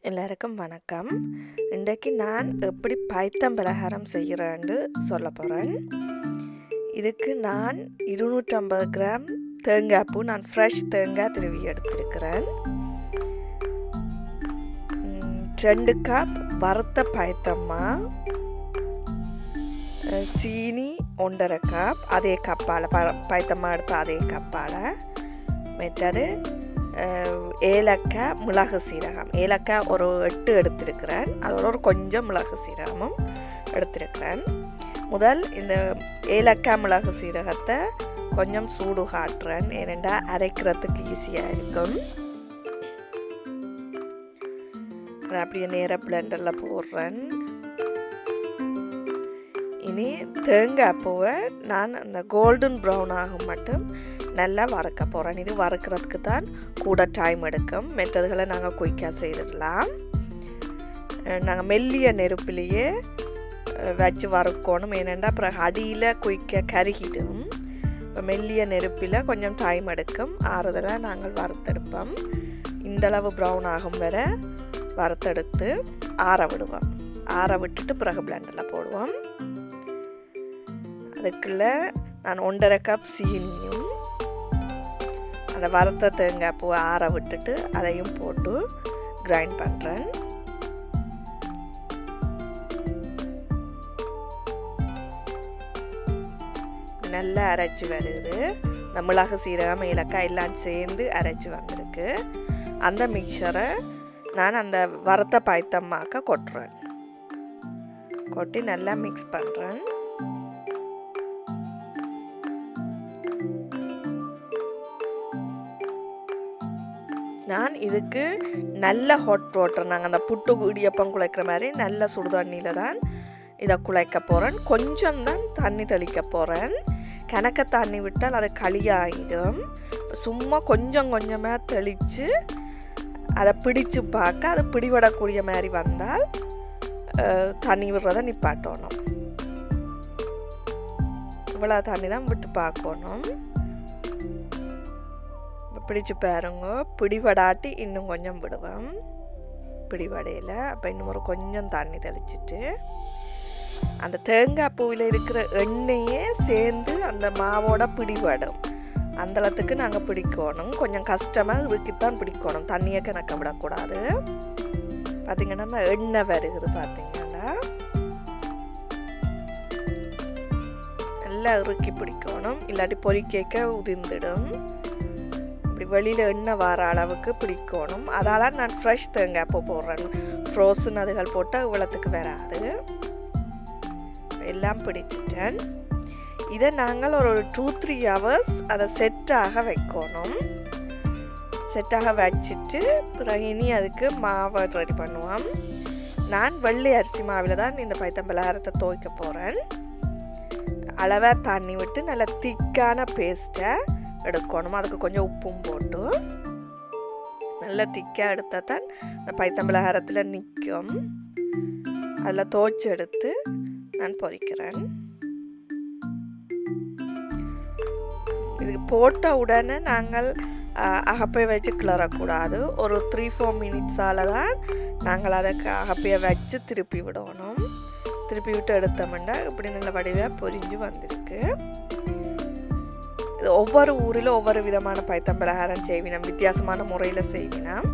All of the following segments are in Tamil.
எல்லாருக்கும் வணக்கம். இன்றைக்கு நான் எப்படி பைத்தம் பலகாரம் செய்கிறேன்னு சொல்ல போகிறேன். இதுக்கு நான் 250 கிராம் தேங்காய் பூ, நான் ஃப்ரெஷ் தேங்காய் திருவி எடுத்திருக்கிறேன். 2 கப் வறுத்த பைத்தம்மா, சீனி 1.5 கப், அதே கப்பால் பைத்தம்மா எடுத்து அதே கப்பால். மற்றது ஏலக்காய், மிளகு சீரகம். ஏலக்காய் ஒரு 8 எடுத்திருக்கிறேன், அதோட ஒரு கொஞ்சம் மிளகு சீரகமும் எடுத்திருக்கிறேன். முதல் இந்த ஏலக்காய் மிளகு சீரகத்தை கொஞ்சம் சூடு காட்டுறேன், ஏனெண்டா அரைக்கிறதுக்கு ஈஸியாக இருக்கும். அதை அப்படியே நேராக பிளெண்டரில் போடுறேன். இனி தேங்காய் பூவை நான் அந்த கோல்டன் ப்ரௌன் ஆகும் மட்டும் நல்லா வறுக்க போகிறேன். இது வறுக்கிறதுக்கு தான் கூட டைம் எடுக்கும். மெத்ததுகளை நாங்கள் குயிக்காக செய்திடலாம். நாங்கள் மெல்லிய நெருப்பிலேயே வச்சு வறுக்கணும், ஏனெண்டா அப்புறம் அடியில் குயிக்காக கருகிடும். இப்போ மெல்லிய நெருப்பில் கொஞ்சம் டைம் எடுக்கும். ஆறுதலை நாங்கள் வறுத்தெடுப்போம். இந்தளவு ப்ரௌன் ஆகும் வரை வறுத்தெடுத்து ஆற விடுவோம். ஆற விட்டுட்டு பிறகு பிளெண்டரில் போடுவோம். அதுக்குள்ள நான் 1.5 கப் சீனியும் அந்த வறுத்த தேங்காய் பூவை ஆற விட்டுட்டு அதையும் போட்டு கிரைண்ட் பண்ணுறேன். நல்லா அரைச்சி வருது. இந்த மிளகு சீரகம் ஏலக்காய் எல்லாம் சேர்ந்து அரைச்சி வந்திருக்கு. அந்த மிக்சரை நான் அந்த வறுத்த பைத்தம்மாக்க கொட்டுறேன். கொட்டி நல்லா மிக்ஸ் பண்ணுறேன். நான் இதுக்கு நல்ல ஹாட் வாட்டர், நாங்கள் அந்த புட்டு இடியப்பம் குழைக்கிற மாதிரி நல்ல சுடு தண்ணியில் தான் இதை குழைக்க போகிறேன். கொஞ்சம் தான் தண்ணி தெளிக்க போகிறேன். கணக்க தண்ணி விட்டால் அது களியாகிடும். சும்மா கொஞ்சம் கொஞ்சமாக தெளித்து அதை பிடிச்சு பார்க்க, அதை பிடிபடக்கூடிய மாதிரி வந்தால் தண்ணி விடுறதை நிப்பாட்டணும். இவ்வளோ தண்ணி தான் விட்டு பார்க்கணும். பிடிச்சு பாருங்க. பிடிபடாட்டி இன்னும் கொஞ்சம் விடுவேன். பிடிபடையில் அப்போ இன்னும் ஒரு கொஞ்சம் தண்ணி தெளிச்சிட்டு அந்த தேங்காய் பூவில் இருக்கிற எண்ணெயே சேர்ந்து அந்த மாவோட பிடிபடும். அந்தளத்துக்கு நாங்கள் பிடிக்கணும். கொஞ்சம் கஷ்டமாக இருக்குத்தான் பிடிக்கணும், தண்ணியை கணக்க விடக்கூடாது. பார்த்திங்கன்னா அந்த எண்ணெய் வருகுது பார்த்திங்கன்னா, நல்லா இறுக்கி பிடிக்கணும், இல்லாட்டி பொறிக்க உதிர்ந்துடும். வெளியில் எண்ணெய் வர அளவுக்கு பிடிக்கணும். அதால் நான் ஃப்ரெஷ் தேங்காய் பூ போடுறேன். ஃப்ரோசன் அதுகள் போட்டால் இவ்வளத்துக்கு வராது. எல்லாம் பிடிச்சிட்டேன். இதை நாங்கள் ஒரு 2-3 ஹவர்ஸ் அதை செட்டாக வைக்கணும். செட்டாக வச்சுட்டு பிறகு இனி அதுக்கு மாவை ரெடி பண்ணுவோம். நான் வெள்ளை அரிசி மாவில் தான் இந்த பைத்தம் பலகாரத்தை துவைக்க போகிறேன். அளவாக தண்ணி விட்டு நல்லா திக்கான பேஸ்ட்டை எடுக்கணும். அதுக்கு கொஞ்சம் உப்பும் போட்டு நல்லா திக்காக எடுத்தால் தான் இந்த பைத்தம் பலகாரத்தில் நிற்கும். அதில் துவைச்சி எடுத்து நான் பொரிக்கிறேன். இதுக்கு போட்ட உடனே நாங்கள் அகப்பை வச்சு கிளறக்கூடாது. ஒரு 3-4 மினிட்ஸால் தான் நாங்கள் அதை அகப்பையை வச்சு திருப்பி விடணும். திருப்பி விட்டு எடுத்தோம்னா இப்படி நல்ல வடிவாக பொரிஞ்சு வந்திருக்கு. ஒவ்வொரு ஊரில் ஒவ்வொரு விதமான பைத்தம் பலகாரம் செய்வினோம், வித்தியாசமான முறையில் செய்வினோம்.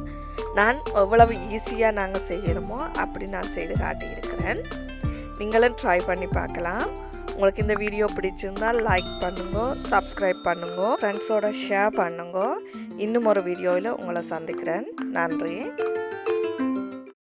நான் எவ்வளவு ஈஸியாக நாங்கள் செய்கிறோமோ அப்படி நான் செய்து காட்டியிருக்கிறேன். நீங்களும் ட்ரை பண்ணி பார்க்கலாம். உங்களுக்கு இந்த வீடியோ பிடிச்சிருந்தால் லைக் பண்ணுங்க, சப்ஸ்கிரைப் பண்ணுங்க, ஃப்ரெண்ட்ஸோட ஷேர் பண்ணுங்க. இன்னும் ஒரு வீடியோவில் உங்களை சந்திக்கிறேன். நன்றி.